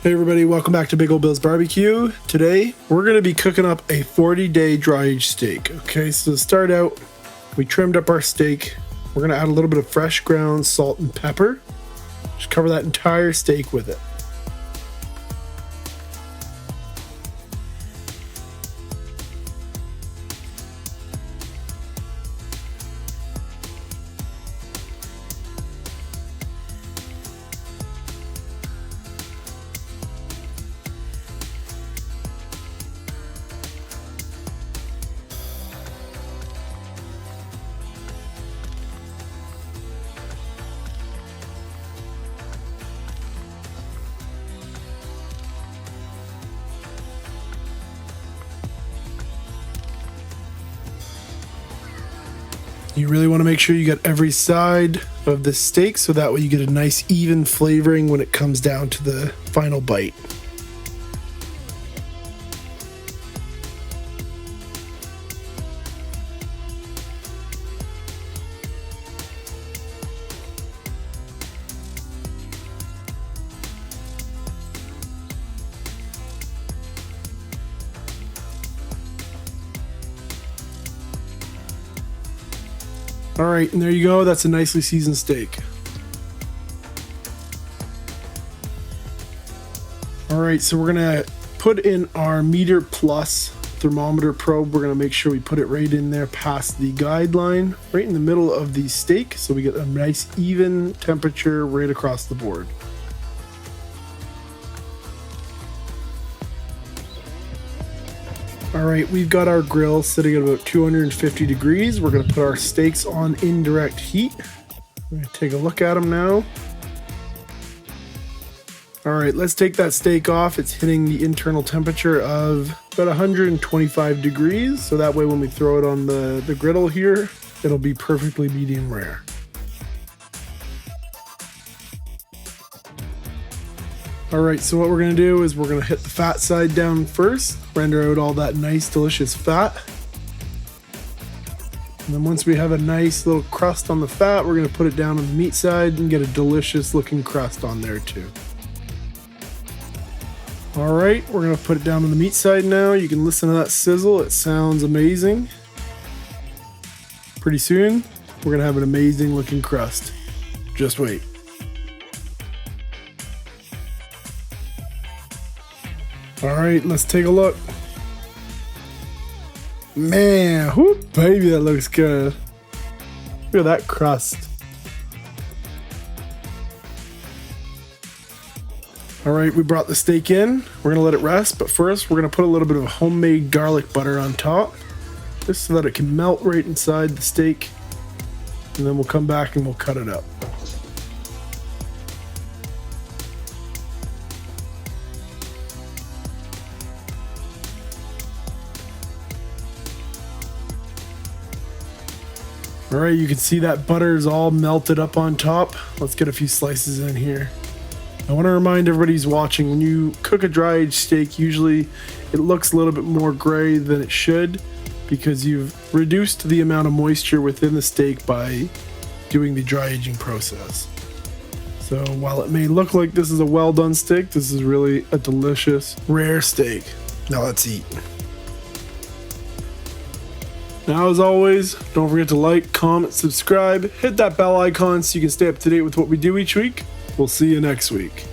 Hey everybody, welcome back to Big Ol' Bill's Barbecue. Today, we're going to be cooking up a 40-day dry aged steak. Okay, so to start out, we trimmed up our steak. We're going to add a little bit of fresh ground salt and pepper. Just cover that entire steak with it. You really want to make sure you get every side of the steak so that way you get a nice even flavoring when it comes down to the final bite. All right, and there you go. That's a nicely seasoned steak. All right, so we're gonna put in our meter plus thermometer probe. We're gonna make sure we put it right in there past the guideline, right in the middle of the steak, so we get a nice even temperature right across the board. All right, we've got our grill sitting at about 250 degrees. We're gonna put our steaks on indirect heat. We're gonna take a look at them now. All right, let's take that steak off. It's hitting the internal temperature of about 125 degrees. So that way when we throw it on the griddle here, it'll be perfectly medium rare. All right, so what we're gonna do is we're gonna hit the fat side down first, render out all that nice, delicious fat. And then once we have a nice little crust on the fat, we're gonna put it down on the meat side and get a delicious looking crust on there too. All right, we're gonna put it down on the meat side now. You can listen to that sizzle, it sounds amazing. Pretty soon, we're gonna have an amazing looking crust. Just wait. All right, let's take a look. Man, whoo, baby, that looks good. Look at that crust. All right, we brought the steak in. We're gonna let it rest, but first we're gonna put a little bit of homemade garlic butter on top, just so that it can melt right inside the steak. And then we'll come back and we'll cut it up. All right, you can see that butter is all melted up on top. Let's get a few slices in here. I want to remind everybody who's watching, when you cook a dry aged steak, usually it looks a little bit more gray than it should because you've reduced the amount of moisture within the steak by doing the dry aging process. So while it may look like this is a well done steak, this is really a delicious, rare steak. Now let's eat. Now, as always, don't forget to like, comment, subscribe, hit that bell icon so you can stay up to date with what we do each week. We'll see you next week.